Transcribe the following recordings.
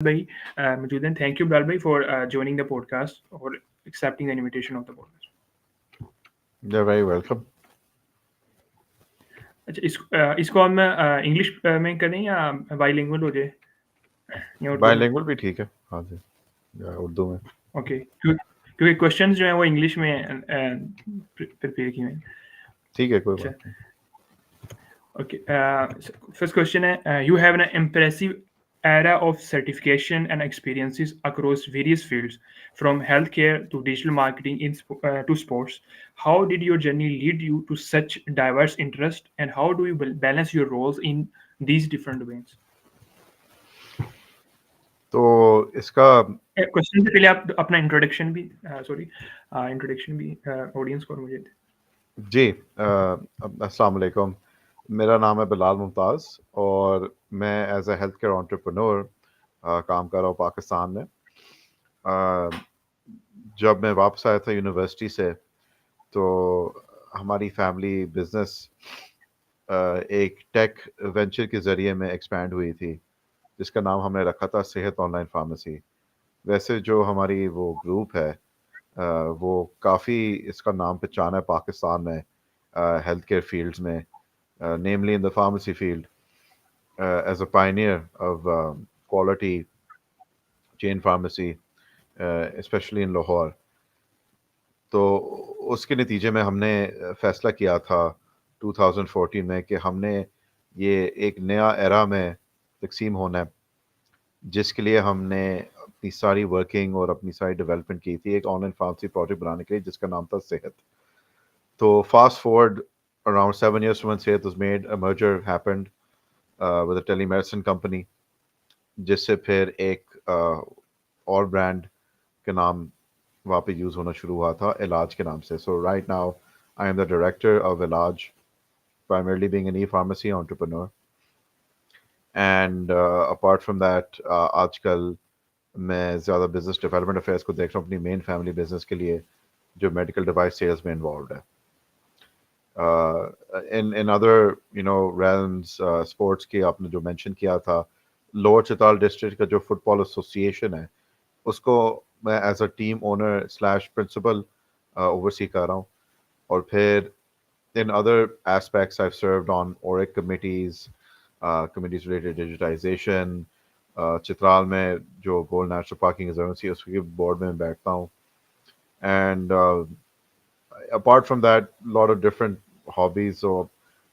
भाई मौजूद हैं। थैंक यू बिलाल भाई फॉर joining the podcast और accepting the invitation of the podcast. You're very welcome. अच्छा इसको हम इंग्लिश में करें या बाईलिंगुअल हो जाए या उर्दू में? बायलिंगुअल भी ठीक है, हाँ जी, या उर्दू में। ओके, क्योंकि क्वेश्चंस जो हैं वो इंग्लिश में प्रिपेयर किए हैं। ठीक है, कोई अच्छा, बात नहीं। okay. First question है, you have an impressive era of certification and experiences across various fields, from healthcare to digital marketing to sports. How did your journey lead you to such diverse interests, and how do you balance your roles in these different domains? तो इसका question से पहले आप अपना introduction भी sorry introduction भी audience को और मुझे दें। जी, अस्सलाम वालेकुम। मेरा नाम है बिलाल मुमताज़ और मैं as a health care entrepreneur काम कर रहा हूँ पाकिस्तान में। अ, जब मैं वापस आया था यूनिवर्सिटी से, तो हमारी फैमिली बिजनेस एक टेक वेंचर के ज़रिए में एक्सपैंड हुई थी, जिसका नाम हमने रखा था सेहत ऑनलाइन फार्मेसी। वैसे जो हमारी वो ग्रुप है, वो काफ़ी इसका नाम पहचाना है पाकिस्तान में हेल्थ केयर फील्ड्स में, namely in the pharmacy field as a pioneer of quality chain pharmacy, specially in Lahore. तो उसके नतीजे में हमने फ़ैसला किया था 2014 में कि हमने ये एक नया एरा में तकसीम होना है, जिसके लिए हमने अपनी सारी वर्किंग और अपनी सारी डेवलपमेंट की थी एक ऑनलाइन फार्मेसी प्रोजेक्ट बनाने के लिए, जिसका नाम था सेहत। तो fast forward around 7 years when Sehat was made, a merger happened with a telemedicine company, जिससे फिर एक और ब्रांड के नाम वहाँ पे यूज़ होना शुरू हुआ था, इलाज के नाम से। So right now I am the director of Ilaaj, primarily being an e-pharmacy entrepreneur. And apart from that, आजकल मैं ज़्यादा बिजनेस डेवलपमेंट अफेयर्स को देख रहा हूँ अपनी मेन फैमिली बिजनेस के लिए, जो मेडिकल डिवाइस सेल्स में इन्वॉल्व है। In other realms, sports की आपने जो मेंशन किया था, लोअर चित्राल डिस्ट्रिक्ट का जो फुटबॉल एसोसिएशन है, उसको मैं as a team owner slash principal oversee कर रहा हूँ। और फिर in other aspects, I've served on ORIC committees, committees related to digitization. Chitral में जो गोल्ड नेशनल पार्किंग रिजर्वेंसी है उसके बोर्ड में बैठता हूँ। And apart from that, a lot of different hobbies. So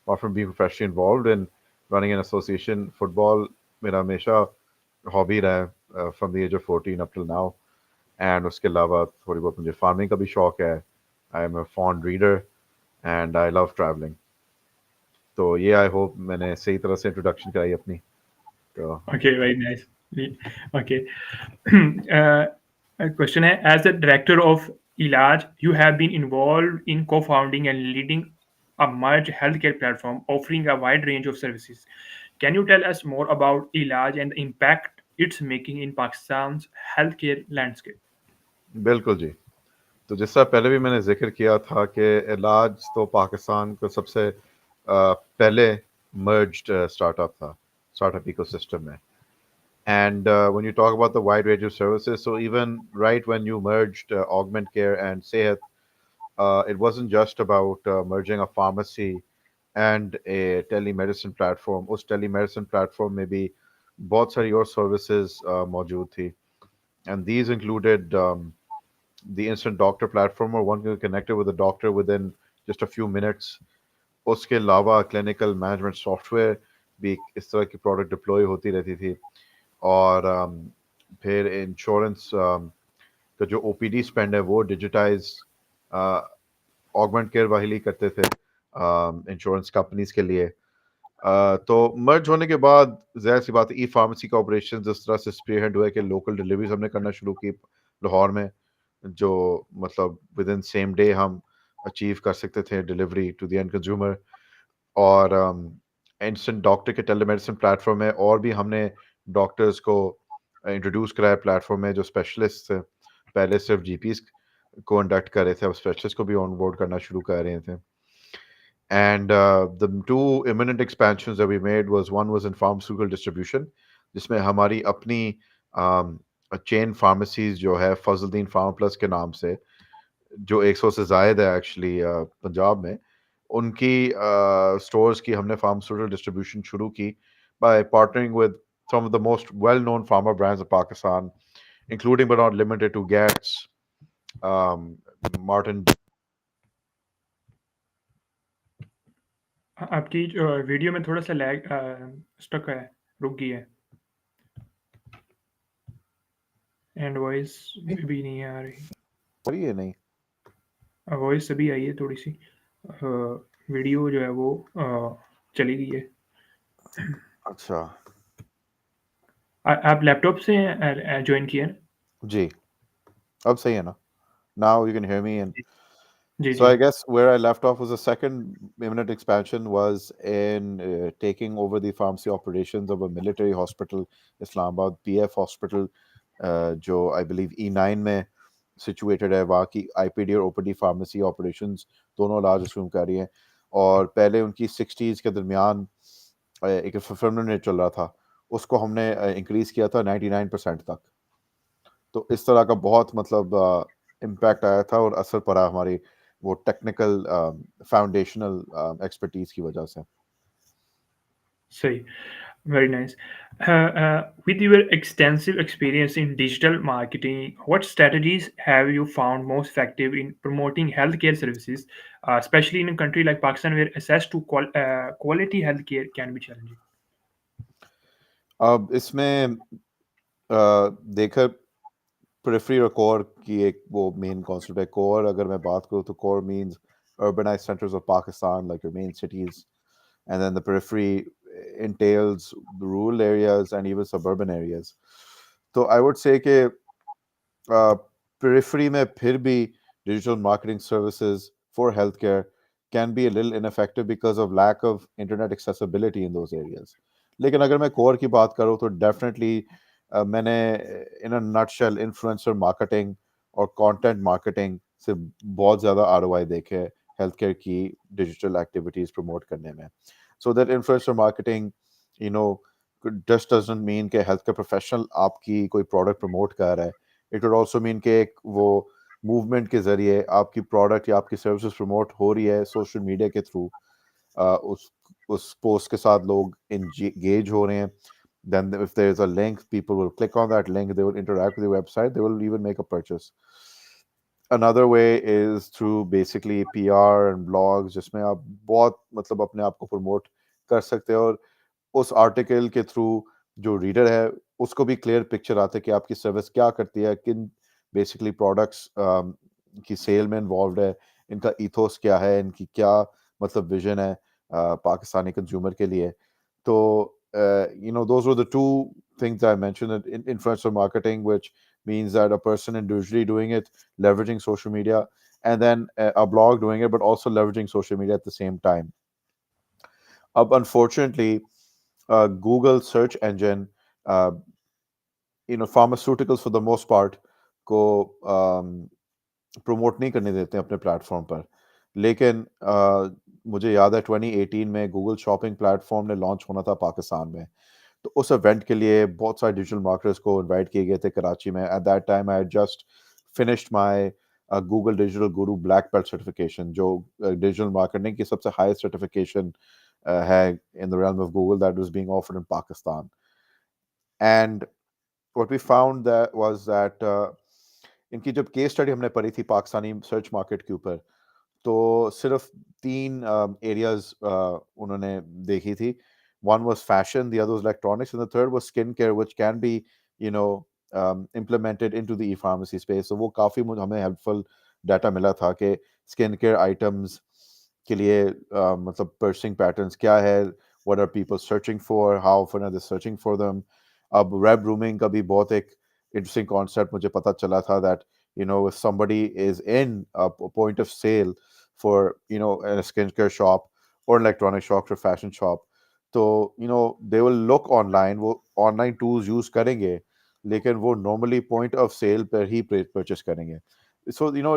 apart from being professionally involved in running an association, football मेरा हमेशा hobby रहा है from the age of 14 up till now. And उसके अलावा थोड़ी बहुत मुझे फार्मिंग का भी शौक है। I am a fond reader and I love traveling. तो ये आई होप मैंने सही तरह से इंट्रोडक्शन कराई अपनी। तो Okay, very nice. Okay. Question है, as the director of Ailaaj, you have been involved in co-founding and leading a merged healthcare platform offering a wide range of services. Can you tell us more about Ailaaj and the impact it's making in Pakistan's healthcare landscape? बिल्कुल जी। तो जिस तरह पहले भी मैंने जिक्र किया था कि इलाज तो पाकिस्तान का सबसे पहले मर्ज्ड स्टार्टअप था, स्टार्टअप इकोसिस्टम में। And when you talk about the wide range of services, so even right when you merged Augment Care and Sehat, it wasn't just about merging a pharmacy and a telemedicine platform. उस telemedicine platform में भी बहुत सारी और services मौजूद थी, and these included the instant doctor platform, where one can get connected with a doctor within just a few minutes. उसके अलावा क्लिनिकल मैनेजमेंट सॉफ्टवेयर भी इस तरह की प्रोडक्ट डिप्लॉय होती रहती थी। और फिर इंश्योरेंस का जो ओपीडी स्पेंड है वो डिजिटाइज ऑगमेंट केयर वाहिली करते थे इंश्योरेंस कंपनीज के लिए। तो मर्ज होने के बाद ज़ाहिर सी बात है ई फार्मेसी का ऑपरेशन जिस तरह से स्पीयरहेड हुआ है कि लोकल डिलीवरीज हमने करना शुरू की लाहौर में, जो मतलब विद इन सेम डे हम अचीव कर सकते थे delivery to the end consumer. और इंस्टेंट डॉक्टर के टेलीमेडिसिन प्लेटफॉर्म है, और भी हमने डॉक्टर्स को इंट्रोड्यूस कराया प्लेटफॉर्म में जो स्पेशलिस्ट थे। पहले सिर्फ जीपीस को कंडक्ट कर रहे थे, अब स्पेशलिस्ट को भी ऑन बोर्ड करना शुरू कर रहे थे। And the two imminent expansions that we made was one was in pharmaceutical distribution, जिसमें हमारी अपनी चेन फार्मेसीज जो है फजलुद्दीन फार्मा प्लस के नाम से, जो 100 से ज़ायद है एक्चुअली पंजाब में, उनकी स्टोर्स की हमने फार्मास्यूटिकल डिस्ट्रीब्यूशन शुरू की by partnering with some of the most well-known pharma brands of Pakistan, including but not limited to Gats, um, Martin. आपकी वीडियो में थोड़ा सा लैग स्टक है, रुक गई है, एंड वॉइस भी नहीं आ रही। और ये नहीं वॉइस अभी आई है थोड़ी सी, वीडियो जो है वो चली गई है। अच्छा आप लैपटॉप से ज्वाइन किए हैं? जी अब सही है ना now you can hear me and ji so ji. I guess where I left off was the second imminent expansion was in taking over the pharmacy operations of a military hospital, Islamabad PF hospital, जो I believe E9 में situated है, वहाँ की IPD और OPD pharmacy operations दोनों large assume कर रही हैं, और पहले उनकी 60s के दरमियान एक fulfillment rate चल रहा था, उसको हमने इंक्रीज किया था 99% तक। तो इस तरह का बहुत मतलब इम्पैक्ट आया था और असर पड़ा हमारी वो टेक्निकल फाउंडेशनल एक्सपर्टीज की वजह से। सही, very nice. With your extensive experience in digital marketing, what strategies have you found most effective in promoting healthcare services, especially in a country like Pakistan where access to quality healthcare can be challenging? अब इसमें देखा periphery और core की एक वो main concept है। Core अगर मैं बात करूँ तो core means urbanized centers of Pakistan, like your main cities, and then the periphery entails the rural areas and even suburban areas. So I would say कि periphery में फिर भी digital marketing services for healthcare can be a little ineffective because of lack of internet accessibility in those areas. लेकिन अगर मैं core की बात करूँ तो definitely मैंने in a nutshell influencer marketing और content marketing से बहुत ज़्यादा ROI देखे हैं healthcare की digital activities promote करने में. So that influencer marketing, you know, just doesn't mean कि healthcare professional आपकी कोई product promote कर रहा है. It would also mean कि एक वो movement के ज़रिए आपकी product या आपकी services promote हो रही है social media के through, उस post के साथ लोग engage हो रहे हैं. Then if there is a link, people will click on that link, they will interact with the website, they will even make a purchase. Another way is through basically PR and blogs, जिसमें आप बहुत मतलब अपने आप को promote कर सकते हो, और उस आर्टिकल के थ्रू जो रीडर है उसको भी क्लियर पिक्चर आता है कि आपकी सर्विस क्या करती है, किन बेसिकली प्रोडक्ट्स की सेल में इन्वॉल्व है, इनका ईथोस क्या है, इनकी क्या मतलब विजन है पाकिस्तानी कंज्यूमर के लिए। तो you know, those were the two things I mentioned in influencer marketing, which means that a person individually doing it, leveraging social media, and then a blog doing it, but also leveraging social media at the same time. Unfortunately, Google search engine, uh, you know, pharmaceuticals for the most part को promote नहीं करने देते हैं अपने platform पर। लेकिन मुझे याद है 2018 में गूगल शॉपिंग प्लेटफॉर्म ने लॉन्च होना था पाकिस्तान में, तो उस इवेंट के लिए बहुत सारे डिजिटल मार्केटर्स को इनवाइट किए गए थे कराची में। At that time I just finished my Google digital Guru black belt certification, जो डिजिटल मार्केटिंग की सबसे हाईएस्ट सर्टिफिकेशन है in the realm of Google that was being offered in Pakistan. And what we found that was that इनकी जब case study हमने पढ़ी थी Pakistani search market के ऊपर, तो सिर्फ 3 एरियाज उन्होंने देखी थी। One was fashion, the other was electronics, and the third was skincare, which can be, you know, implemented into the e-pharmacy space. So वो काफ़ी हमें हेल्पफुल डाटा मिला था कि स्किन केयर आइटम्स के लिए मतलब पर्सिंग पैटर्न्स क्या है, what are people searching for, how often are they searching for them. अब वेब ग्रूमिंग का भी बहुत एक interesting concept मुझे पता चला था that, you know, if somebody is in a point of sale for, you know, a skincare shop or electronic shop or fashion shop, तो you know they will look online, वो online tools use करेंगे, लेकिन वो normally point of sale पर ही purchase करेंगे. So you know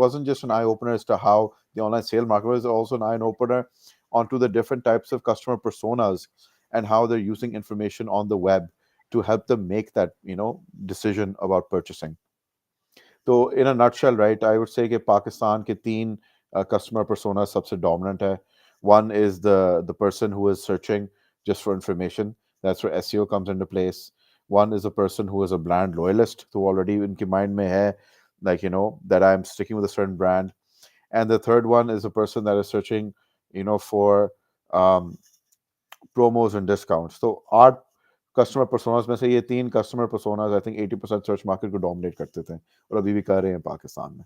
wasn't just an eye opener as to how the online sale market was, also an eye opener onto the different types of customer personas and how they're using information on the web to help them make that decision about purchasing. So in a nutshell, right, I would say कि पाकिस्तान के तीन customer persona सबसे dominant है. One is the person who is searching just for information. That's where SEO comes into place. One is a person who is a brand loyalist, who already इनके mind में है, like that I'm sticking with a certain brand. And the third one is a person that is searching, for um, promos and discounts. So our customer personas में से ये तीन customer personas I think 80% search market को dominate करते थे और अभी भी कर रहे हैं पाकिस्तान में.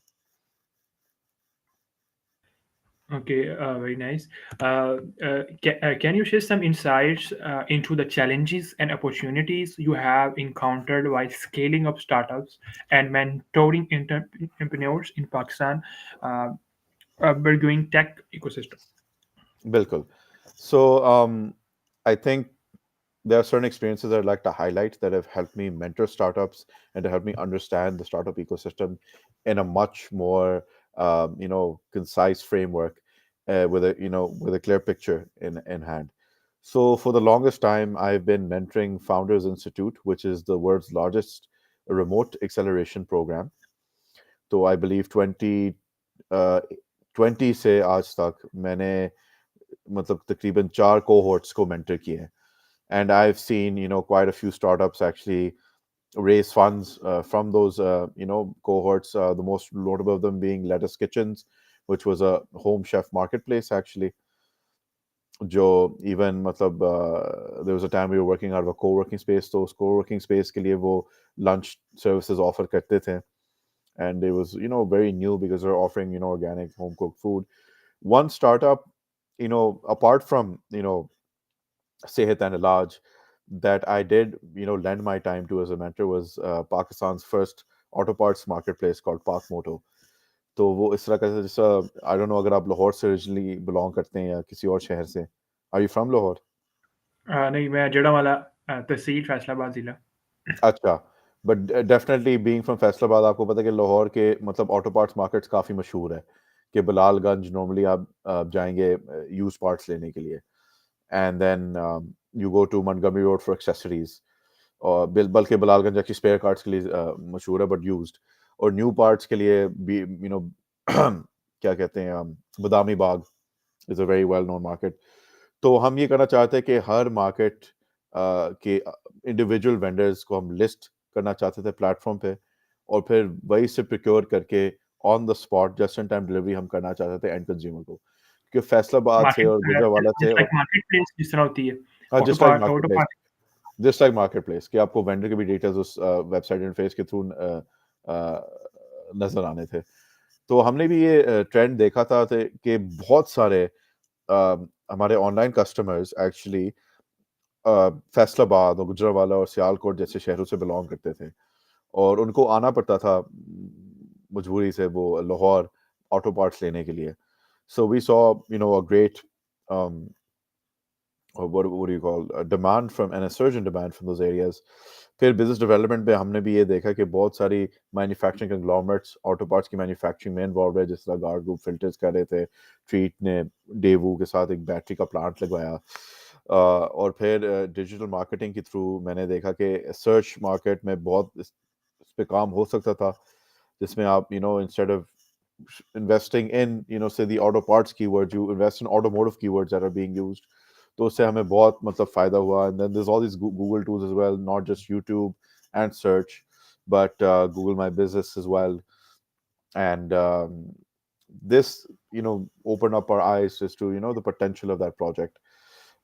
Okay, very nice. Can you share some insights into the challenges and opportunities you have encountered while scaling up startups and mentoring entrepreneurs in Pakistan, uh, burgeoning tech ecosystem? बिल्कुल. So I think there are certain experiences I'd like to highlight that have helped me mentor startups and to help me understand the startup ecosystem in a much more concise framework, with a clear picture in hand. So for the longest time, I've been mentoring Founders Institute, which is the world's largest remote acceleration program. So I believe uh, 20 से आज तक मैंने मतलब तकरीबन 4 cohorts को mentor किए हैं. And I've seen quite a few startups actually raise funds from those cohorts. The most notable of them being Lettuce Kitchens, which was a home chef marketplace actually. जो even मतलब there was a time we were working out of a co-working space, तो उस co-working space के लिए वो lunch services offer करते थे. And it was very new because they're offering organic home cooked food. One startup, apart from Sehat and Ailaaj, that I did, lend my time to as a mentor was Pakistan's first auto parts marketplace called Park Moto. तो वो इस तरह का जैसा I don't know अगर आप लाहौर से originally belong करते हैं या किसी और शहर से. Are you from Lahore? नहीं मैं जड़ा वाला तहसील फैसलाबाद जिला. अच्छा. But definitely being from Faisalabad आपको पता है कि लाहौर के मतलब ऑटो पार्ट्स मार्केट्स काफ़ी मशहूर है. कि बिलालगंज नॉर्मली आप जाएंगे यूज पार्ट्स लेने के लिए. And then you go to Montgomery road for accessories. और बल्कि बिलालगंज एक्चुअली स्पेयर पार्ट्स के लिए मशहूर है बट यूज्ड. और न्यू पार्ट्स के लिए भी क्या कहते हैं Badami Bagh is a very well known market. तो हम ये करना चाहते हैं कि हर मार्केट के इंडिविजुअल वेंडर्स को हम लिस्ट करना चाहते थे प्लेटफॉर्म पे. और फिर वही से प्रिक्योर करके on the spot just in time delivery हम करना चाहते थे एंड कंज्यूमर को. क्योंकि फैसलाबाद से मार्केट और गुजरावाला से जस्ट और लाइक मार्केट प्लेस जिस तरह होती है. हाँ auto just like part market auto place. Part. Just like market place कि आपको वेंडर के भी डिटेल्स उस वेबसाइट इंटरफेस के थ्रू नजर आने थे. तो हमने भी ये ट्रेंड देखा था कि बहुत सारे हमारे ऑनलाइन कस्टमर्स एक्चुअली फैसलाबाद और गुजरावाला और सियालकोट जैसे शहरों से बिलोंग करते थे. और उनको आना पड़ता था मजबूरी से वो लाहौर ऑटो पार्ट्स लेने के लिए. So we saw a great or what do you call a demand from and a surge in demand from those areas. फिर बिजनेस डेवलपमेंट पे हमने भी ये देखा कि बहुत सारी मैन्युफैक्चरिंग कंग्लोमरेट्स ऑटो पार्ट्स की मैन्युफैक्चरिंग में इन्वॉल्व है. जिस तरह गार्ड ग्रुप फिल्टर्स कर रहे थे, ट्रीट ने डेवू के साथ एक बैटरी का प्लांट लगवाया. और फिर डिजिटल मार्केटिंग के थ्रू मैंने देखा कि सर्च मार्केट में बहुत इस पे काम हो सकता था, जिसमें आप instead of investing in say the auto parts keywords, you invest in automotive keywords that are being used. तो उससे हमें बहुत मतलब फायदा हुआ. And then there's all these Google tools as well, not just YouTube and search, but Google My Business as well. And this opened up our eyes as to the potential of that project.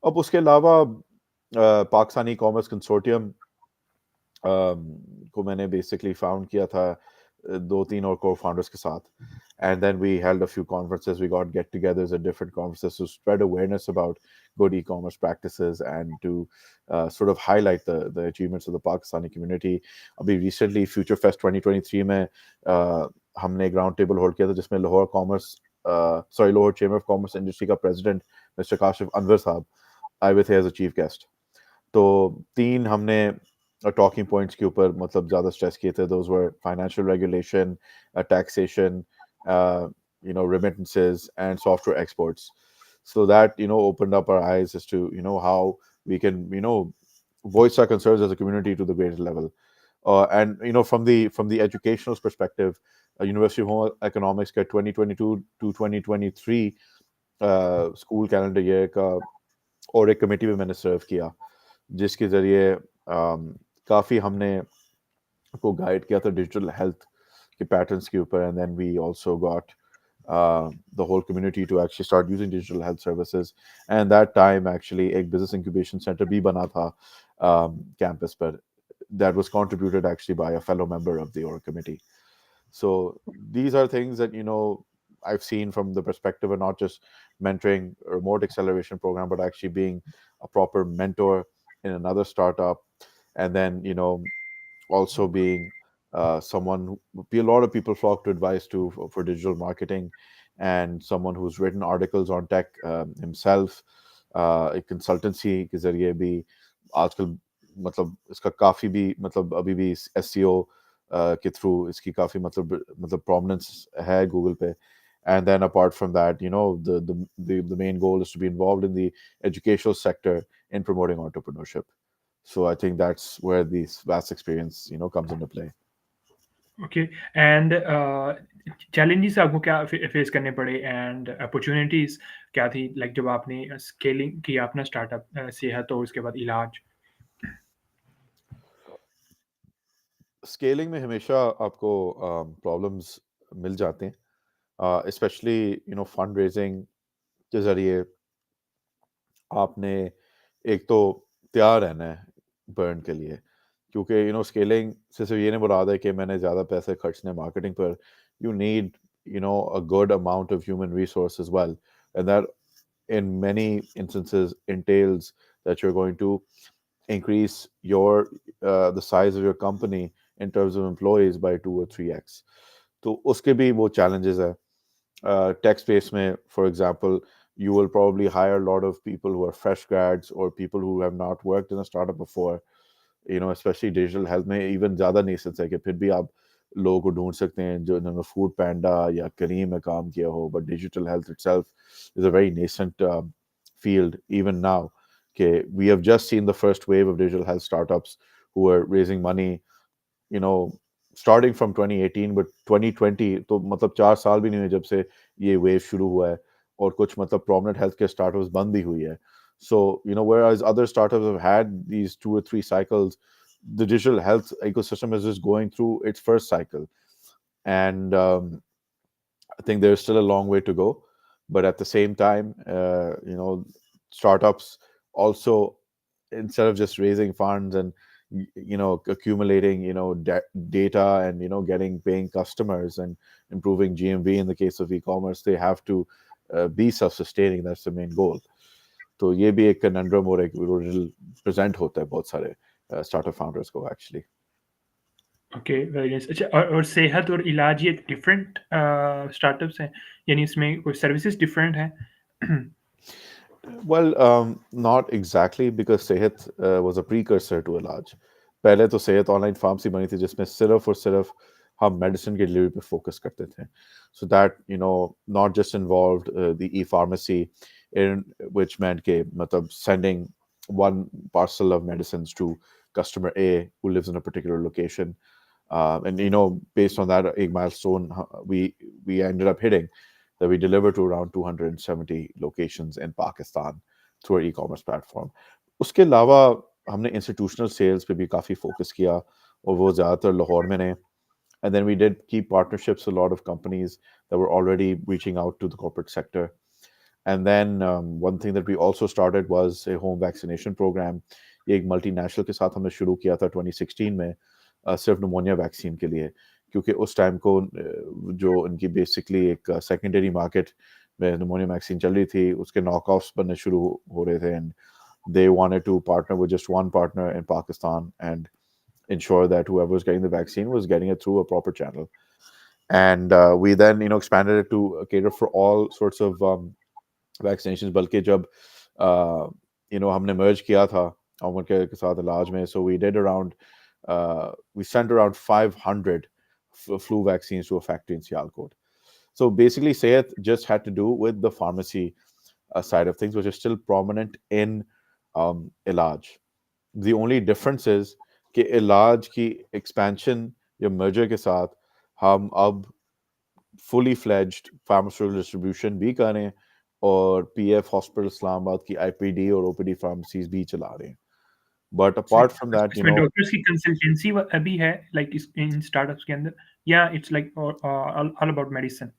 अब उसके अलावा Pakistani commerce consortium को मैंने basically found किया था 2-3 और को founders के साथ. And then we held a few conferences. We got get-togethers at different conferences to spread awareness about good e-commerce practices and to sort of highlight the achievements of the Pakistani community. अभी recently Future Fest 2023 में हमने एक round table hold किया था जिसमें Lahore chamber of commerce industry का president mister Kashif Anwar साहब आए हुए थे एज अ चीफ गेस्ट. तो 3 हमने टॉकिंग पॉइंट्स के ऊपर मतलब ज़्यादा स्ट्रेस किए थे. Those were financial regulation, taxation, remittances and software exports. So that opened up our eyes as to how we can voice our concerns as a community to the greatest level. And from the educational perspective, University of Home Economics का 2022 to 2023 school calendar year का और एक committee में मैंने सर्व किया, जिसके ज़रिए काफ़ी हमने को गाइड किया था डिजिटल हेल्थ के पैटर्न्स के ऊपर, and then we also got the whole community to actually start using digital health services. And that time actually एक business incubation center भी बना था campus पर, that was contributed actually by a fellow member of the org committee. So these are things that I've seen from the perspective of not just mentoring a remote acceleration program, but actually being a proper mentor in another startup, and then also being someone who a lot of people flock to advice to for digital marketing, and someone who's written articles on tech himself, एक consultancy के जरिए भी आजकल मतलब इसका काफ़ी भी मतलब अभी भी एसईओ के थ्रू इसकी काफ़ी मतलब प्रोमिनेंस है गूगल पे. And then apart from that, the main goal is to be involved in the educational sector in promoting entrepreneurship. So I think that's where this vast experience comes into play. Okay. And challenges आपको क्या face करने पड़े and opportunities क्या थी, like जब आपने scaling किया अपना स्टार्टअप सेहत और उसके बाद इलाज? स्केलिंग में हमेशा आपको प्रॉब्लम्स मिल जाते हैं, स्पेशली फंड रेजिंग के जरिए आपने एक तो तैयार रहना है बर्न के लिए, क्योंकि स्केलिंग से सिर्फ ये नहीं मुराद है कि मैंने ज़्यादा पैसे खर्चने मार्केटिंग पर. You need a good amount of human resource as well, and that in many instances entails that you're going to increase the size of your company in terms of employees by 2 or 3x. तो उसके भी वो challenges है. Tech space में, for example, you will probably hire a lot of people who are fresh grads or people who have not worked in a startup before. Especially digital health में even ज़्यादा nascent है कि फिर भी आप लोगों को ढूंढ सकते हैं जो इन्होंने फूड पैंडा या करीम में काम किया हो. But digital health itself is a very nascent field even now. Okay, we have just seen the first wave of digital health startups who are raising money, you know, starting from 2018, but 2020 तो मतलब 4 साल भी नहीं हुए जब से ये wave शुरू हुआ है, और कुछ मतलब prominent healthcare startups बंद भी हुई है. So, whereas other startups have had these 2 or 3 cycles, the digital health ecosystem is just going through its first cycle. And I think there's still a long way to go. But at the same time, startups also, instead of just raising funds and accumulating data and getting paying customers and improving GMV in the case of e-commerce, they have to be self-sustaining. That's the main goal. तो ये भी एक conundrum और एक riddle present होता है बहुत सारे startup founders को actually. Okay, very nice. अच्छा, और सेहत और इलाज ये डिफरेंट स्टार्टअप्स हैं, यानी इसमें कोई सर्विसेज डिफरेंट हैं? Well, not exactly, because Sehat was a precursor to Ailaaj. पहले तो सेहत ऑनलाइन फार्मेसी बनी थी जिसमें सिर्फ और सिर्फ हम मेडिसिन की डिलीवरी पे फोकस करते थे. So that not just involved the e-pharmacy, in which meant के मतलब sending one parcel of medicines to customer A who lives in a particular location. And based on that a milestone we ended up hitting, that we deliver to around 270 locations in Pakistan through our e-commerce platform. उसके अलावा हमने institutional sales पे भी काफ़ी focus किया, और वो ज़्यादातर लाहौर में ने. And then we did keep partnerships with a lot of companies that were already reaching out to the corporate sector. And then one thing that we also started was a home vaccination program. ये एक multinational के साथ हमने शुरू किया था 2016 में, सिर्फ निमोनिया वैक्सीन के लिए, क्योंकि उस टाइम को जो उनकी बेसिकली एक सेकेंडरी मार्केट में निमोनिया वैक्सीन चल रही थी, उसके नॉकऑफ्स बनने शुरू हो रहे थे. And they wanted to partner with just one partner in Pakistan and ensure that whoever was getting the vaccine was getting it through a proper channel. And we then expanded it to cater for all sorts of vaccinations. बल्कि जब हमने merge किया था उमर के साथ इलाज में, so we did around we sent around 500 flu vaccines to a factory in Sialkot. So basically, Sehat just had to do with the pharmacy side of things, which is still prominent in Ailaaj. The only difference is कि इलाज की expansion या merger के साथ हम अब fully fledged pharmaceutical distribution भी करें और PF Hospital इस्लामाबाद की IPD और OPD pharmacies भी चला रहे हैं. But सही। apart from that, इसमें डॉक्टर्स की कंसल्टेंसी अभी है लाइक इस इन स्टार्टअप्स के अंदर, या it's like all about medicine?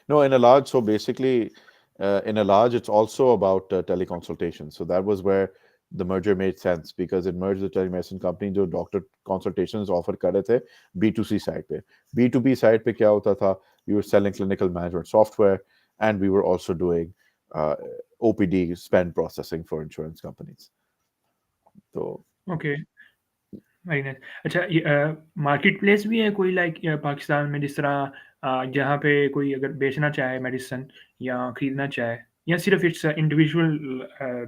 no, in Ailaaj, so basically, in Ailaaj, it's also about teleconsultation. So that was where the merger made sense because it merged the telemedicine company जो doctor consultations offer कर रहे थे B2C side पे. B2B side पे क्या होता था? We were selling clinical management software and we were also doing uh, OPD spend processing for insurance companies. So okay, very nice. अच्छा, ये मार्केट प्लेस भी है कोई लाइक पाकिस्तान में, जिस तरह जहाँ पे कोई अगर बेचना चाहे मेडिसिन या खरीदना चाहे, या सिर्फ इट्स इंडिविजुअल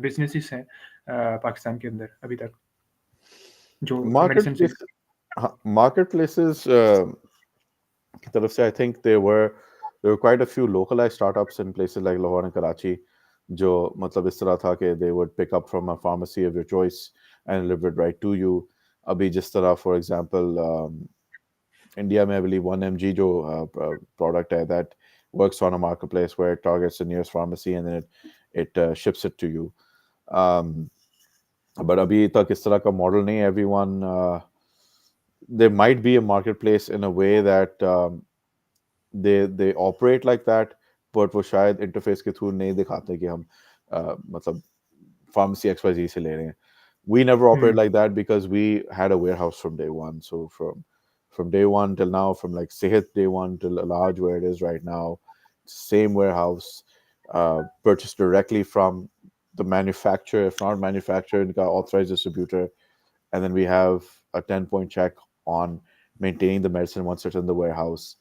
बिजनेसेस हैं पाकिस्तान के अंदर अभी तक जो मेडिसिन सेल marketplace, कर? marketplaces की तरफ से I think there were quite a few localized startups in places like Lahore and Karachi जो मतलब इस तरह था कि they would pick up from a pharmacy of your choice and deliver it right to you. अभी जिस तरह for example India में I believe 1mg जो product है that works on a marketplace where it targets the nearest pharmacy and then it ships it to you. Um, but अभी तक इस तरह का model नहीं है. Everyone there might be a marketplace in a way that they operate like that, but वो शायद interface के थ्रू नहीं दिखाते कि हम मतलब pharmacy XYZ से ले रहे हैं. We never operate like that because we had a warehouse from day one. So from day one till now, from like Sehat day one till Ailaaj where it is right now, same warehouse, purchased directly from the manufacturer, if not manufacturer, इनका authorized distributor, and then we have a 10-point check on maintaining the medicine once it's in the warehouse,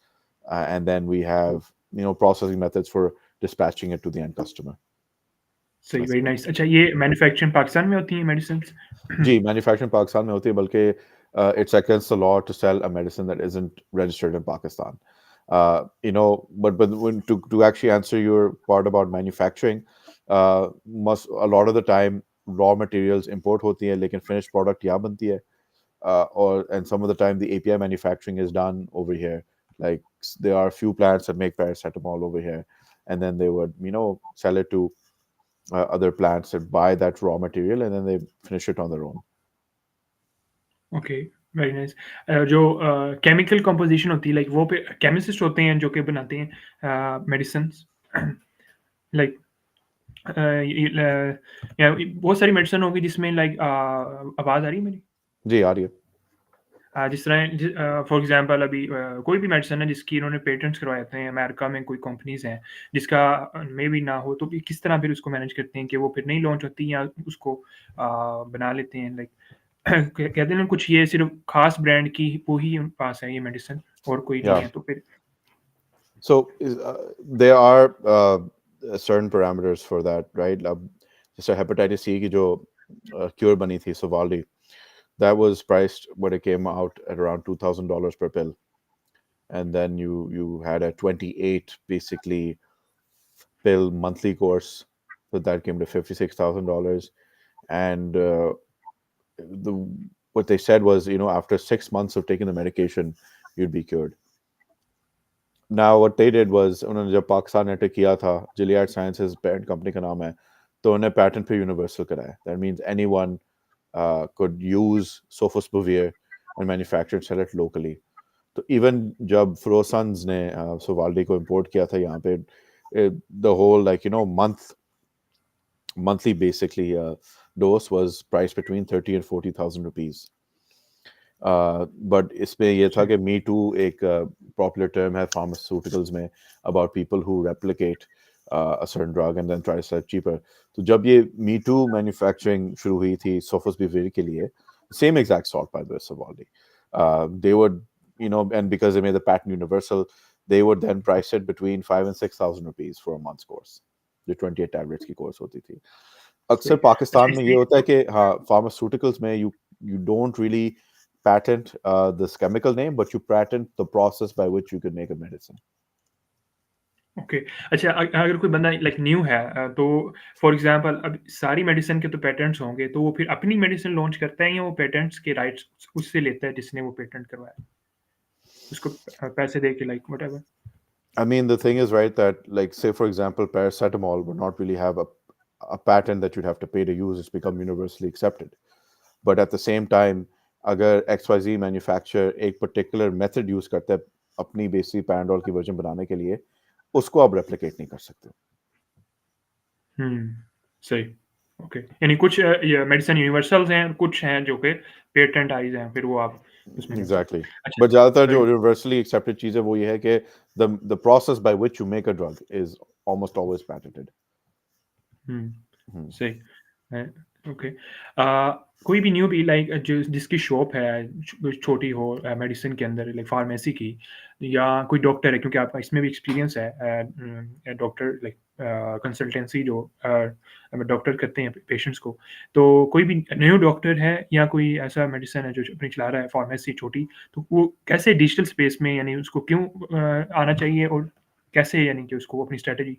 and then we have processing methods for dispatching it to the end customer. सही, That's very it. Nice. अच्छा, ये manufacturing Pakistan में होती है medicine? जी, manufacturing Pakistan में होती है बल्कि it's against the law to sell a medicine that isn't registered in Pakistan. But to actually answer your part about manufacturing, a lot of the time raw materials import होती है लेकिन finished product यहाँ बनती है. And some of the time the API manufacturing is done over here. Like there are a few plants that make paracetamol over here, and then they would sell it to other plants that buy that raw material and then they finish it on their own. Okay, very nice. जो chemical composition होती है like वो पे केमिसिस्ट होते हैं जो कि बनाते हैं मेडिसिन लाइक या बहुत सारी मेडिसिन होगी जिसमें लाइक आवाज़ आ रही है मेरी? जी आ रही है. जिस तरह फॉर एग्जांपल अभी कोई भी मेडिसिन है जिसकी इन्होंने पेटेंट्स करवाए हैं अमेरिका में, कोई कंपनीज हैं जिसका मे भी ना हो, तो भी किस तरह फिर उसको मैनेज करते हैं कि वो फिर नहीं लॉन्च होती या उसको बना लेते हैं लाइक कहते हैं कुछ ये सिर्फ खास ब्रांड की वो ही उनके पास है ये मेडिसिन और कोई नहीं Yeah. है, तो फिर? So there are certain parameters for that, right? जैसे hepatitis C की जो cure बनी थी Sovaldi, that was priced when it came out at around $2,000 per pill, and then you had a 28 basically pill monthly course, so that came to $56,000, and the what they said was after 6 months of taking the medication you'd be cured. Now what they did was उन्होंने जब Pakistan enter किया था, Gilead Sciences parent company का नाम है, तो उन्हें patent पे universal कराया. That means anyone could use sofosbuvir and manufacture and sell it locally. तो even जब Frosons ने Sovaldi को import किया था यहाँ पे, the whole monthly basically dose was priced between 30 and 40,000 rupees. But इसमें ये था कि Me Too एक popular term है pharmaceuticals में about people who replicate a certain drug and then try to sell it cheaper. तो जब ये Me Too manufacturing शुरू हुई थी sofosbuvir के लिए, same exact salt by the way, Sovaldi. They would, and because they made the patent universal, they would then price it between 5 and 6,000 rupees for a month's course. जो 28 tablets की course होती थी. अक्सर अच्छा, पाकिस्तान में ये इसमें होता है कि हाँ pharmaceuticals में you don't really patent this chemical name, but you patent the process by which you can make a medicine. Okay. अच्छा, अगर कोई बंदा लाइक न्यू है, तो फॉर एग्जांपल अब सारी मेडिसिन के तो पेटेंट्स होंगे, तो वो फिर अपनी मेडिसिन लॉन्च करता है या वो पेटेंट्स के राइट्स उससे लेता है जिसने वो पेटेंट करवाया, उसको पैसे दे के like whatever? I mean, the thing is, right, that, like, say, for example, paracetamol would not really have a patent that you'd have to pay to use. It's become universally accepted. But at the same time, अगर XYZ manufacturer एक particular method use करता है अपनी basic paradol की version बनाने के लिए, उसको आप replicate नहीं कर सकते. सही। ओके, यानी कुछ ये मेडिसिन यूनिवर्सल्स हैं और कुछ हैं जो कि पेटेंटाइज हैं, फिर वो आप उसमें कर सकते Exactly. हैं। अच्छा, But ज़्यादातर वेरी जो universally accepted चीज़ है वो ये है कि the process by which you make a drug is almost always patented. Hmm, Hmm. सही है। ओके। कोई भी न्यू भी लाइक जिसकी शॉप है छोटी हो मेडिसिन के अंदर लाइक फार्मेसी की, या कोई डॉक्टर है, क्योंकि आपका इसमें भी एक्सपीरियंस है, डॉक्टर लाइक कंसल्टेंसी जो डॉक्टर करते हैं पेशेंट्स को। तो कोई भी न्यू डॉक्टर है या कोई ऐसा मेडिसिन है जो अपनी चला रहा है फार्मेसी छोटी, तो वो कैसे डिजिटल स्पेस में, यानी उसको क्यों आना चाहिए, और कैसे यानी कि उसको अपनी स्ट्रैटेजी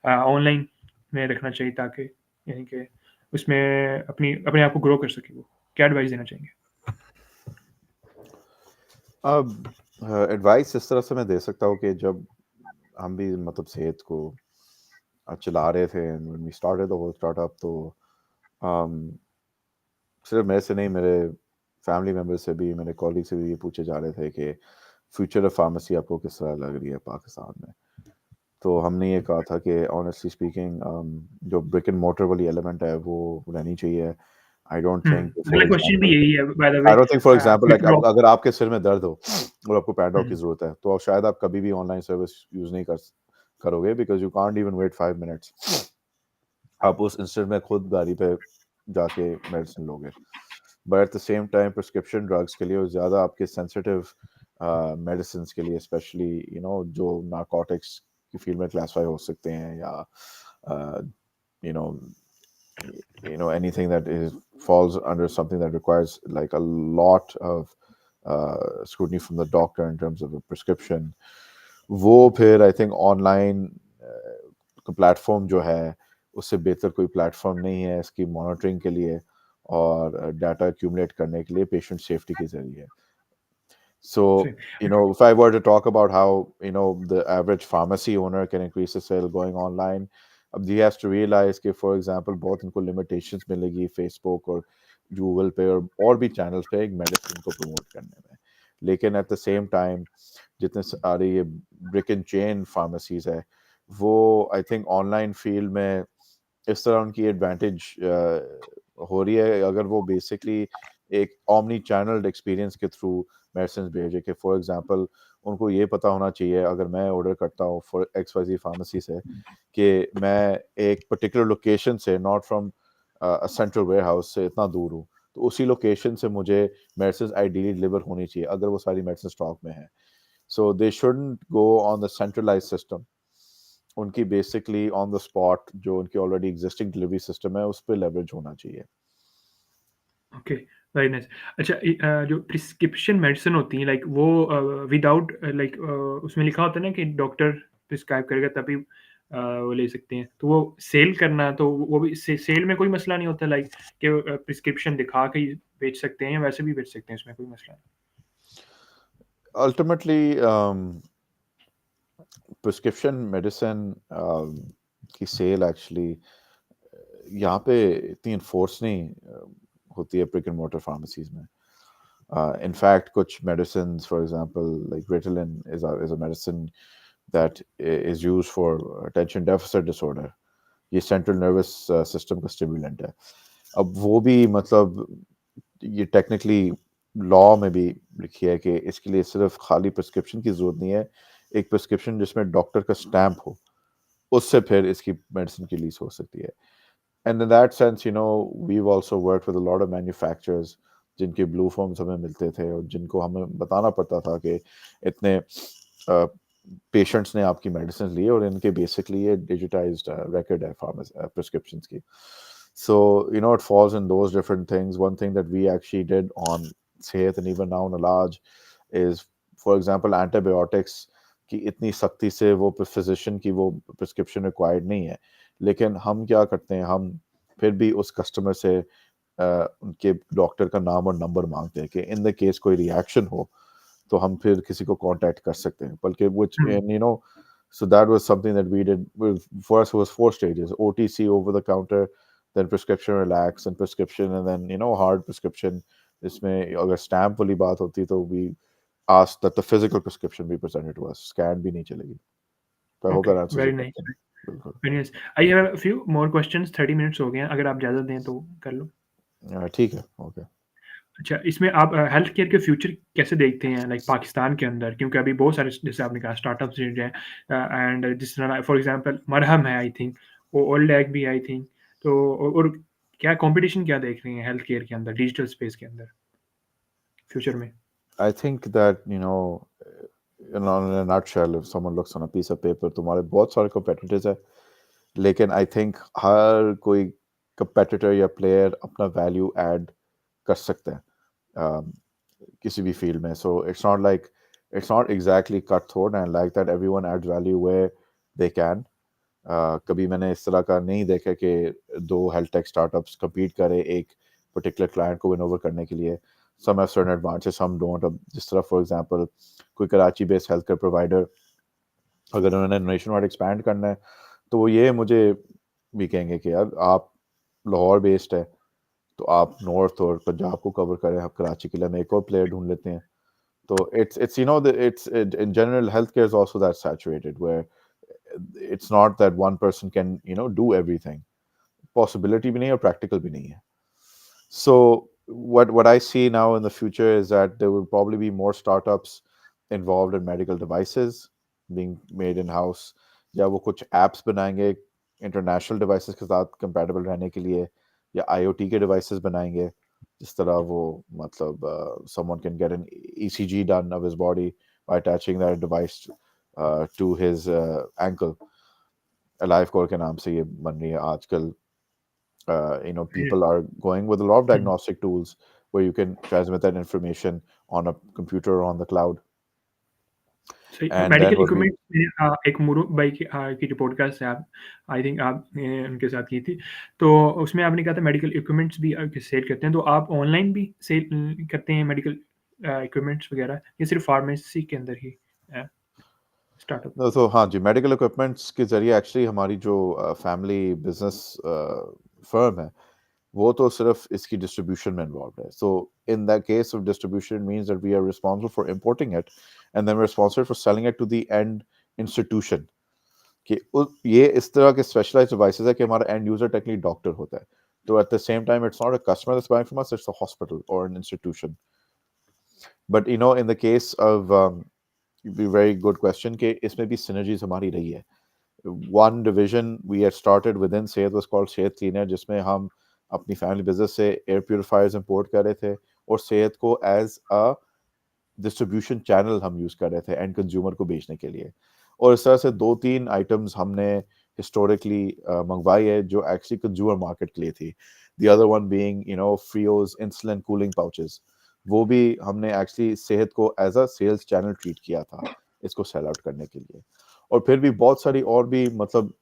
ऑनलाइन में रखना चाहिए ताकि यानी कि उसमें अपने आप को ग्रो कर सके वो? क्या एडवाइस देना चाहेंगे? अब एडवाइस इस तरह से मैं दे सकता हूँ कि जब हम भी मतलब सेहत को चला रहे थे, and when we started the whole startup, तो um, सिर्फ मेरे से नहीं, मेरे फैमिली मेम्बर से भी, मेरे कॉलीग से भी ये पूछे जा रहे थे कि फ्यूचर ऑफ फार्मेसी आपको किस तरह लग रही है पाकिस्तान में. तो हमने ये कहा था कि ऑनेस्टली स्पीकिंग जो ब्रिक एंड मोटर वाली एलिमेंट है वो रहनी चाहिए. आई डोंट थिंक अगला फॉर क्वेश्चन भी एग्जांपल यही है by the way. I don't think for example like future of अगर आपके सिर में दर्द हो और आपको पैडलॉक की हुँ, ज़रूरत है, तो आप शायद आप कभी भी ऑनलाइन सर्विस यूज़ नहीं करोगे, because you can't even wait 5 minutes. आप उस इंस्टेंट में खुद गाड़ी पे जाके मेडिसिन लोगे. But at the same time prescription drugs के लिए और ज़्यादा आपके सेंसिटिव मेडिसिन के लिए, स्पेशली जो नारकोटिक्स की फील्ड में क्लासीफाई हो सकते हैं, या you know anything that is falls under something that requires like a lot of scrutiny from the doctor in terms of a prescription, वो फिर आई थिंक ऑनलाइन प्लेटफॉर्म जो है उससे बेहतर कोई प्लेटफॉर्म नहीं है इसकी मॉनिटरिंग के लिए और डाटा एक्यूमुलेट करने के लिए पेशेंट सेफ्टी के जरिए. सही। So, if I were to talk about how, the average pharmacy owner can increase the sale going online, he has to realize कि, for example, बहुत इनको limitations मिलेगी Facebook और Google पे और भी channels पे एक medicine को promote करने में. लेकिन at the same time, जितने सारे ये brick and chain pharmacies है, वो I think online field में इस तरह उनकी एडवांटेज हो रही है, अगर वो बेसिकली एक omni channel एक्सपीरियंस के थ्रू मेडिसिन भेजे. कि फॉर एग्जांपल उनको ये पता होना चाहिए, अगर मैं ऑर्डर करता हूँ फॉर XYZ फार्मेसी से, कि मैं एक पर्टिकुलर लोकेशन से, not from central warehouse से इतना दूर हूँ, तो उसी लोकेशन से मुझे मेडिसिन आइडियली डिलीवर होनी चाहिए अगर वो सारी मेडिसिन स्टॉक में है. So they shouldn't go on the centralise system. उनकी बेसिकली ऑन द स्पॉट जो उनकी ऑलरेडी एग्जिस्टिंग डिलीवरी सिस्टम है उस पर लेवरेज होना चाहिए. Okay, very nice. अच्छा, जो प्रिस्क्रिप्शन मेडिसिन होती हैं लाइक वो विदाउट लाइक उसमें लिखा होता है ना कि डॉक्टर प्रिस्क्राइब करेगा तभी वो ले सकते हैं। तो वो सेल करना, तो वो भी सेल में कोई मसला नहीं होता लाइक कि प्रिस्क्रिप्शन दिखा के ही बेच सकते हैं या वैसे भी बेच सकते हैं, इसमें कोई मसला नहीं? अल्टीमेटली प्रिस्क्रिप्शन मेडिसिन की सेल एक्चुअली यहाँ पे इतनी इन्फोर्स नहीं होती है ब्रिक एंड मोटर फार्मेसीज में. In fact, कुछ medicines, for example, like Ritalin is a medicine that is used for attention deficit disorder. ये central nervous system का stimulant है. अब वो भी मतलब ये टेक्निकली लॉ में भी लिखी है कि इसके लिए सिर्फ खाली प्रिस्क्रिप्शन की जरूरत नहीं है, एक प्रिस्क्रिप्शन जिसमें डॉक्टर का स्टैम्प हो, उससे फिर इसकी मेडिसिन की लीज हो सकती है. And in that sense, we've also worked with a lot of manufacturers जिनके ब्लू फॉर्म्स हमें मिलते थे और जिनको हमें बताना पड़ता था कि इतने पेशेंट्स ने आपकी मेडिसिन ली और इनके बेसिकली ये डिजिटाइज्ड record है prescriptions की. So, it falls in those different things. One thing that we actually did on Sehat and even now on Ailaaj is, for example, antibiotics कि इतनी सख्ती से वो फिजिशियन की वो प्रिस्क्रिप्शन रिक्वायर्ड नहीं है, लेकिन हम क्या करते हैं, हम फिर भी उस कस्टमर से उनके डॉक्टर का नाम और नंबर मांगते हैं कि इन द केस कोई रिएक्शन हो तो हम फिर किसी को कांटेक्ट कर सकते हैं, बल्कि which and you know so that was something that we did for us. It was 4 stages: OTC, over the counter, then prescription relax, and prescription, and then hard prescription. इसमें अगर स्टैम्प वाली बात होती तो we asked that the physical prescription be presented to us, scan भी नहीं चलेगी. So I hope okay, that answers very your nice, question. बिल्कुल. Very nice. I have a few more questions, 30 minutes हो गए हैं, अगर आप इजाज़त दें तो कर लो। ठीक है. ओके. अच्छा, इसमें आप हेल्थ केयर के फ्यूचर कैसे देखते हैं लाइक पाकिस्तान के अंदर? क्योंकि अभी बहुत सारे जैसे आपने कहा स्टार्टअप्स हैं एंड जिस तरह फॉर एग्ज़ाम्पल मरहम है आई थिंक, वो ओल्ड एग भी आई थिंक, तो और क्या कॉम्पिटिशन क्या देख रही हैं हेल्थ केयर के अंदर, डिजिटल स्पेस के अंदर फ्यूचर में? I think that in a nutshell, if someone looks on a piece of paper, तुम्हारे बहुत सारे competitors है, लेकिन आई थिंक हर कोई कंपेटिटर या प्लेयर अपना वैल्यू ऐड कर सकते हैं किसी भी फील्ड में. So it's not exactly cut throat, and like that everyone adds value where they can. कभी मैंने इस तरह का नहीं देखा कि दो हेल्थ टेक स्टार्टअप्स compete करें एक पर्टिकुलर क्लाइंट को विन ओवर करने के लिए. Some have certain advantages, some don't. अब जिस तरह फॉर एग्जांपल कोई Karachi based health care provider, अगर उन्होंने नेशन वाइड एक्सपैंड करना है तो वो ये मुझे भी कहेंगे कि यार आप लाहौर बेस्ड है तो आप नॉर्थ और पंजाब को कवर करें, आप कराची के लिए हम एक और प्लेयर ढूंढ लेते हैं. तो it's it's in general healthcare is also that saturated where it's not that one person can do everything. Possibility भी नहीं और practical भी नहीं है. So what I see now in the future is that there will probably be more startups involved in medical devices being made in house, या वो कुछ apps बनाएंगे international devices के साथ compatible रहने के लिए, या IoT के devices बनाएंगे जिस तरह वो मतलब someone can get an ECG done of his body by attaching that device to his ankle. Alive core के नाम से ये बन रही है आजकल. People are going with a lot of hmm. diagnostic tools where you can transmit that information on a computer or on the cloud. सही, And then medical what we equipment में एक मुरू भाई की जो पॉडकास्ट है, आप आई थिंक आपने उनके साथ की थी, तो उसमें आपने कहा था मेडिकल इक्विपमेंट्स भी सेल करते हैं, तो आप ऑनलाइन भी सेल करते हैं मेडिकल इक्विपमेंट्स वगैरह, या सिर्फ फार्मेसी के अंदर ही स्टार्टअप? no, so हाँ जी, मेडिकल इक्विपमेंट्स के जरिए एक्चुअली हमारी जो फैमिली बिजनेस फर्म है वो तो सिर्फ इसकी डिस्ट्रीब्यूशन में इन्वॉल्व है. So in the case of distribution means that we are responsible for importing it and then we are responsible for selling it to the end institution. कि ये इस तरह के स्पेशलाइज्ड डिवाइसेस है कि हमारा एंड यूजर टेक्निकली डॉक्टर होता है. तो at the same time it's not a customer that's buying from us, it's a hospital or an institution. But in the case of very good question कि इसमें भी synergies हमारी रही है. One division we had started within Sehat was called Sehat Cleaner, जिसमें हम अपनी family business से एयर प्योरीफायर्स इंपोर्ट कर रहे थे और सेहत को एज अ डिस्ट्रीब्यूशन चैनल हम यूज कर रहे थे एंड कंज्यूमर को बेचने के लिए. और इस तरह से 2-3 आइटम्स हमने हिस्टोरिकली मंगवाई है जो एक्चुअली कंज्यूमर मार्केट के लिए थी. The other one being Frios insulin cooling pouches, वो भी हमने एक्चुअली सेहत को as a sales channel treat किया था इसको सेल आउट करने के लिए. और फिर भी बहुत सारी और भी मतलब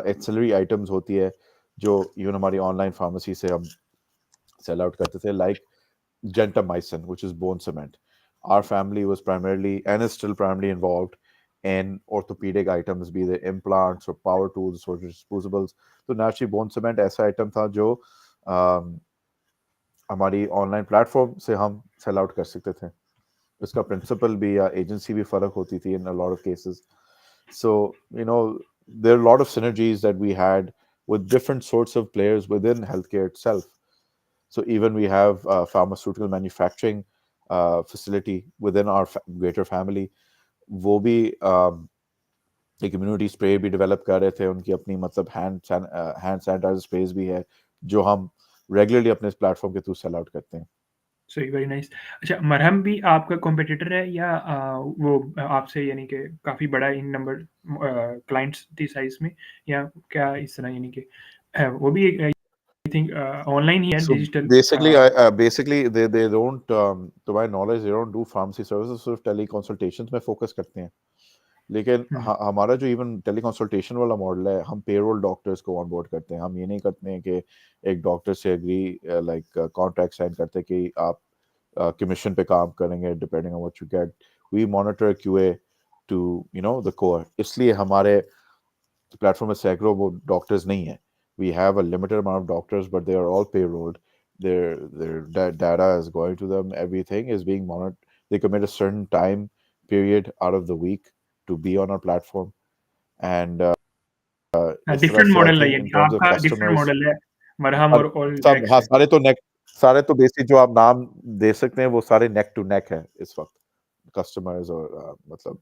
एक्सेलरी आइटम्स होती है जो इवन हमारी ऑनलाइन फार्मेसी से हम सेल आउट करते थे, like gentamicin, which is bone cement. Our family was primarily and is still primarily involved in orthopedic items, be they implants or power tools or disposables. तो naturally bone cement ऐसा item था जो um, हमारी online platform से हम sell out कर सकते थे. इसका प्रिंसिपल भी या एजेंसी भी फर्क होती थी in a lot of cases. So there are a lot of synergies that we had with different sorts of players within healthcare itself. So even we have a pharmaceutical manufacturing facility within our greater family. वो भी एक immunity spray भी develop कर रहे थे. उनकी अपनी मतलब हैंड सैनिटाइजर स्प्रेज भी है जो हम रेगुलरली अपने इस प्लेटफॉर्म के थ्रू सेल आउट करते हैं. सही, वेरी नाइस। अच्छा, मरहम भी आपका कॉम्पिटिटर है या वो आपसे यानी कि काफ़ी बड़ा इन नंबर क्लाइंट्स की साइज़ में, या क्या इस तरह यानी कि वो भी एक आई थिंक ऑनलाइन ही है So digital. basically, basically they don't to my knowledge they don't do pharmacy services, सिर्फ टेली कंसल्टेशंस में फोकस करते हैं. लेकिन हमारा जो इवन टेली कंसल्टेशन वाला मॉडल है, हम पेरोल डॉक्टर्स को ऑनबोर्ड करते हैं. हम ये नहीं करते हैं कि एक डॉक्टर से एग्री लाइक कॉन्ट्रैक्ट साइन करते हैं कि आप कमीशन पे काम करेंगे depending on what you get. We monitor QA to the core. इसलिए हमारे प्लेटफॉर्म में सैकड़ों वो डॉक्टर्स नहीं है. We have a limited amount of doctors, but they are all payrolled. Their data is going to them. Everything is being monitored. They commit a certain time period out of the week to be on our platform. And इस तरह different से I model है, think in यानी terms of आपका different customers, model है मरहम और all सब एक्स हाँ है। सारे तो बेसिक जो आप नाम दे सकते हैं वो सारे नेक टू नेक है इस वक्त. कस्टमर्स और मतलब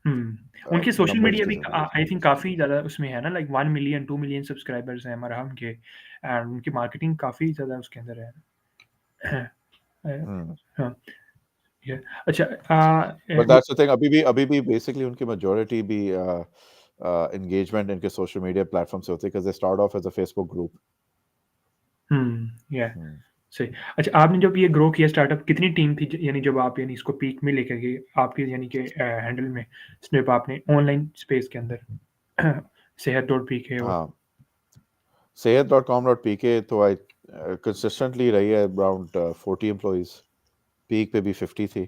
उनके सोशल नंबर्स मीडिया के भी जरिए. आई थिंक काफ़ी ज़्यादा उसमें है ना, लाइक 1 मिलियन 2 मिलियन सब्सक्राइबर्स हैं मरहम के, एंड उनकी मार्केटिंग काफ़ी ज़्यादा उसके अंदर है। हाँ, ये अच्छा। But that's the thing. अभी भी basically उनकी majority भी engagement इनके social media platform से होती है because they start off as a Facebook group. या सही। अच्छा, आपने जब ये ग्रो किया स्टार्टअप, कितनी टीम थी यानी जब आप यानी इसको पीक में लेकर गए आपके यानी कि हैंडल में स्नैप आपने ऑनलाइन स्पेस के अंदर सेहत डॉट पीक है और हाँ, sehat.com.pk तो I consistently रही है around 40 employees. Peak पे भी 50 थी.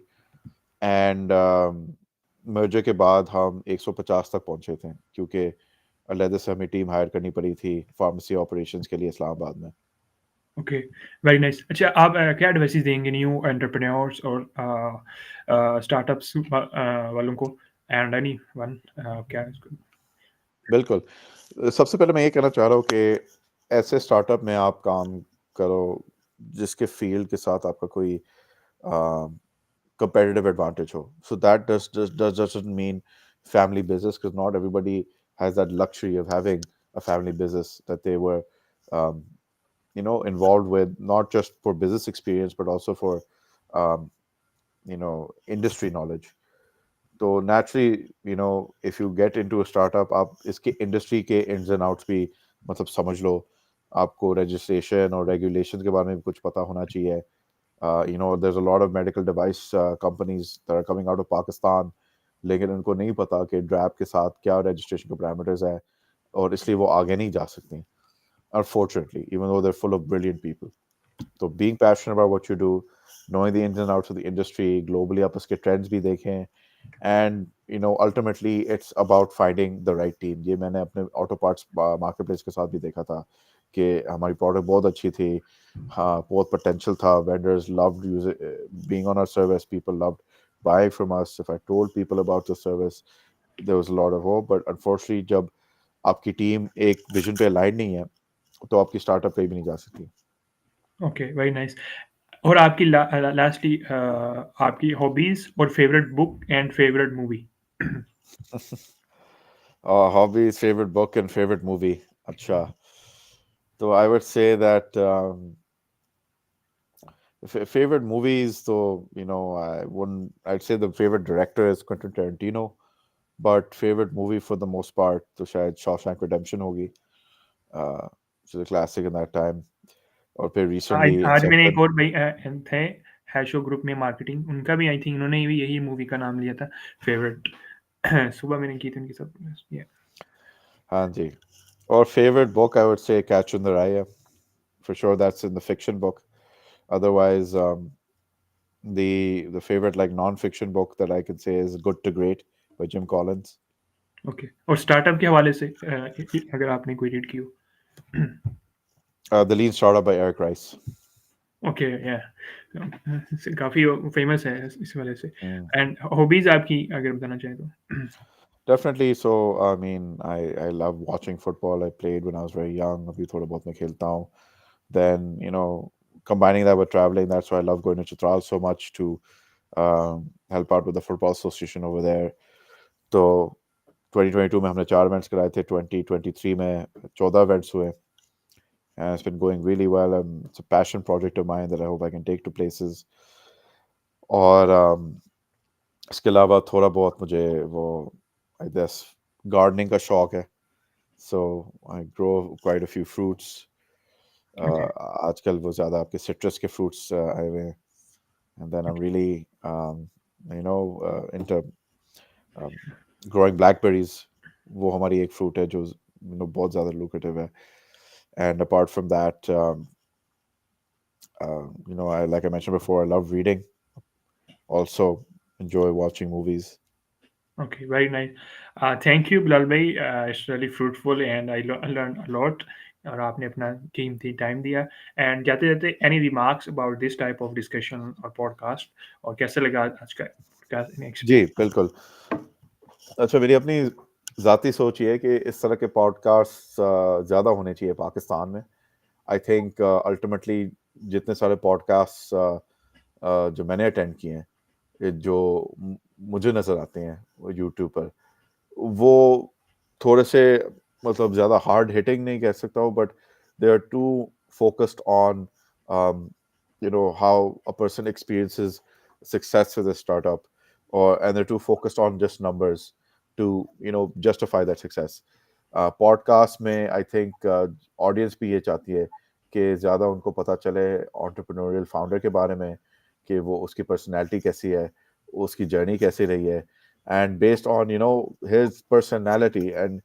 And merger के बाद हम 150 तक पहुंचे थे क्योंकि अलहदा से हमें टीम हायर करनी पड़ी थी फार्मेसी ऑपरेशंस के लिए इस्लामाबाद में. Okay, very nice. अच्छा, आप क्या एडवाइस देंगे न्यू एंटरप्रेन्योर्स और स्टार्टअप्स वालों को, एंड एनी वन क्या इसको? बिल्कुल. सबसे पहले मैं ये कहना चाह रहा हूँ कि ऐसे स्टार्टअप में आप काम करो जिसके फील्ड के साथ आपका कोई competitive advantage हो. So that doesn't mean family business because not everybody has that luxury of having a family business that they were um, involved with, not just for business experience but also for um, industry knowledge. तो naturally if you get into a startup आप इसके industry के ins and outs भी मतलब समझ लो. आपको registration और regulations के बारे में भी कुछ पता होना चाहिए. There's a lot of medical device companies that are coming out of Pakistan, लेकिन उनको नहीं पता कि ड्रैप के साथ क्या registration के parameters है और इसलिए वो आगे नहीं जा सकती. Unfortunately, even though they're full of brilliant people. So being passionate about what you do, knowing the ins and outs of the industry, globally आप उसके trends भी देखें, and ultimately it's about finding the right team. ये मैंने अपने auto parts marketplace के साथ भी देखा था कि हमारी product बहुत अच्छी थी, हाँ बहुत potential था, vendors loved being on our service, people loved buying from us. If I told people about the service, there was a lot of hope, but unfortunately जब आपकी टीम एक विजन पे अलाइन नहीं है तो आपकी स्टार्टअप कहीं भी नहीं जा सकती. Okay, very nice. और आपकी लास्टली आपकी हॉबीज और favourite book and favourite movie? Hobbies, favorite book and favorite movie. अच्छा, so I would say that favorite movies, so I'd say the favorite director is Quentin Tarantino, but favorite movie for the most part तो शायद Shawshank Redemption होगी, which is a classic in that time. और फिर recently आज मैंने एक Inception. और भाई थे हैशो ग्रुप में मार्केटिंग, उनका भी आई थिंक उन्होंने भी यही मूवी का नाम लिया था फेवरेट। सुबह मैंने की थी उनकी सब। हाँ जी. और favorite book I would say Catch in the Rye. For sure that's in the fiction book. Otherwise the favorite like non-fiction book that I could say is Good to Great by Jim Collins. Okay, और startup के हवाले से अगर आपने कोई read की हो? The Lean Startup by Eric Rice. Okay, या काफ़ी फेमस है इस वजह से। Mm. एंड हॉबीज आपकी अगर बताना चाहें तो? Definitely. So, I mean, I love watching football. I played when I was very young. अभी थोड़ा बहुत मैं खेलता हूँ. Then, combining that with traveling, that's why I love going to Chitral so much to help out with the football association over there. तो 2022 में हमने 4 events कराए थे. 2023 में 14 events हुए. And it's been going really well. And it's a passion project of mine that I hope I can take to places. और इसके अलावा थोड़ा बहुत मुझे वो I guess gardening का शौक है. So I grow quite a few fruits. Okay. आजकल वो ज़्यादा आपके सिट्रस के फ्रूट्स आए हुए हैं, and then I'm really into um, growing blackberries. वो हमारी एक fruit है जो बहुत ज़्यादा lucrative है. And apart from that, like I mentioned before, I love reading. Also enjoy watching movies. Okay, very nice. Thank you, Bilal bhai. It's really fruitful and I learned a lot. और आपने अपना कीमती time दिया and जाते जाते any remarks about this type of discussion और podcast और कैसे लगा आज का पॉडकास्ट जी, एक्सपीरियंस? बिल्कुल. अच्छा, मेरी अपनी ज़ाती सोच ये है कि इस तरह के पॉडकास्ट ज़्यादा होने चाहिए पाकिस्तान में. आई थिंक अल्टीमेटली जितने सारे पॉडकास्ट जो मैंने अटेंड किए हैं, जो मुझे नज़र आते हैं वो यूट्यूब पर, वो थोड़े से मतलब ज़्यादा हार्ड हिटिंग नहीं कह सकता हूँ, but they are too focused on how a person experiences success with a startup, and they're too focused on just numbers to justify that success. Podcast में आई थिंक ऑडियंस भी ये चाहती है कि ज़्यादा उनको पता चले entrepreneurial फाउंडर के बारे में, कि वो उसकी पर्सनैलिटी कैसी है, उसकी जर्नी कैसी रही है, and based on his personality and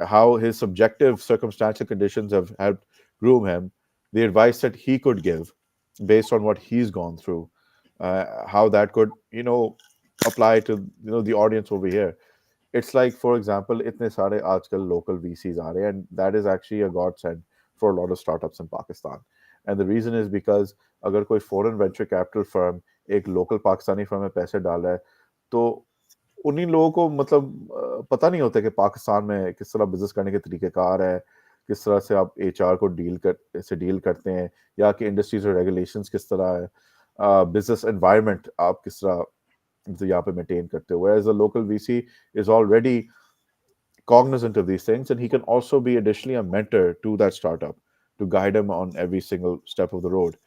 how his subjective circumstantial conditions have helped groom him, the advice that he could give based on what he's gone through, how that could apply to the audience over here. It's like, for example, itne sare aajkal local VCs are, and that is actually a godsend for a lot of startups in Pakistan. And the reason is because agar koi foreign venture capital firm एक local Pakistani firm में पैसे डाल रहा है, तो उन्हीं लोगों को मतलब पता नहीं होता कि पाकिस्तान में किस तरह बिजनेस करने के तरीक़ेकार है, किस तरह से आप एचआर को डील करते हैं, या कि इंडस्ट्रीज और रेगुलेशंस किस तरह है, बिजनेस एनवायरनमेंट आप किस तरह यहाँ पे मेंटेन करते हो. Whereas a local VC is already cognizant of these things, and he can also be additionally a mentor to that startup to guide him on every single step of the road.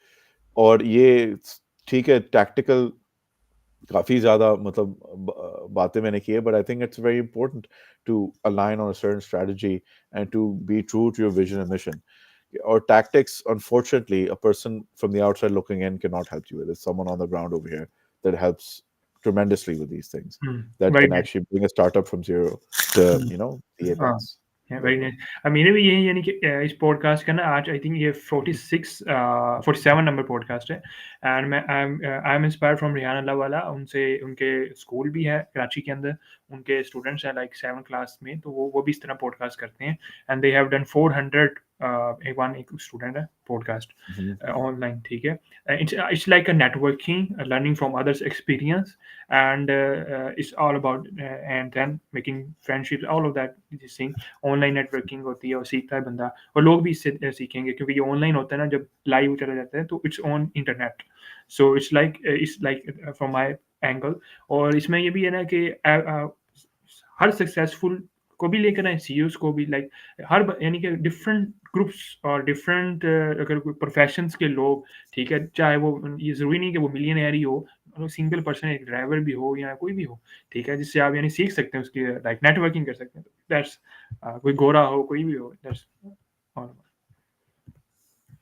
और ये ठीक है, tactical काफ़ी ज़्यादा मतलब बातें मैंने की है, but I think it's very important to align on a certain strategy and to be true to your vision and mission. Or tactics, unfortunately, a person from the outside looking in cannot help you with. It's someone on the ground over here that helps tremendously with these things, that very can nice. actually bring a startup from zero to the हाँ, apex. Very बिल्कुल. Nice. मेरे भी यही यानी कि इस podcast का ना आज आई थिंक ये 47 नंबर पॉडकास्ट है एंड मैं I am inspired from Rehan Allahwala. उनसे उनके स्कूल भी है कराची के अंदर, उनके स्टूडेंट्स हैं लाइक 7 क्लास में, तो वो भी इस तरह पॉडकास्ट करते हैं एंड दे हैव डन 400 एक स्टूडेंट है पॉडकास्ट Mhm. ऑनलाइन. ठीक है, it's like a networking, learning from others experience, and it's all about and then making friendships, all of that. this thing online networking होती है और सीखता है बंदा, और लोग भी इससे सीखेंगे क्योंकि ये ऑनलाइन होता है ना, जब लाइव चला जाता है तो it's on internet. So it's like from my angle. और इसमें ये भी है ना कि हर सक्सेसफुल को भी लेकर आए, सीईओज को भी, लाइक यानी कि डिफरेंट ग्रुप्स और डिफरेंट अगर कोई प्रोफेशंस के लोग, ठीक है, चाहे वो ये ज़रूरी नहीं कि वो मिलियनेयर ही हो, सिंगल पर्सन एक ड्राइवर भी हो या कोई भी हो, ठीक है, जिससे आप यानी सीख सकते हैं, उसकी लाइक नेटवर्किंग कर सकते हैं. दैट्स कोई गोरा हो कोई भी हो, दैट्स ऑल.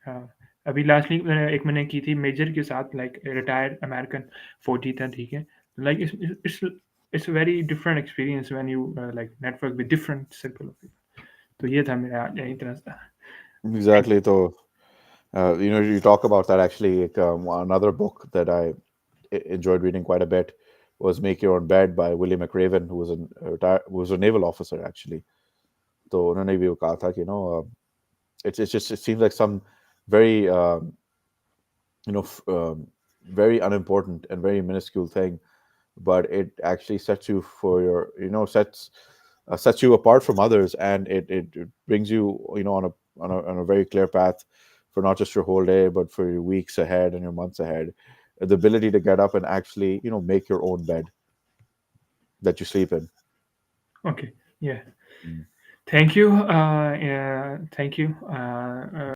हाँ, अभी लास्टली एक मैंने की थी मेजर के साथ, लाइक रिटायर्ड अमेरिकन 40 था, ठीक है, like it's very different experience when you like network with different circle of people. तो ये था मेरा यही तरह था. Thank Exactly. So, you talk about that actually. Like, another book that I enjoyed reading quite a bit was "Make Your Own Bed" by William McRaven, who was a naval officer actually. तो उन्होंने भी वो कहा था कि it seems like some very you know f- um, very unimportant and very minuscule thing, but it actually sets you for your sets you apart from others, and it brings you on a very clear path for not just your whole day but for your weeks ahead and your months ahead. The ability to get up and actually make your own bed that you sleep in. Okay, या Mm. Thank you. Thank you.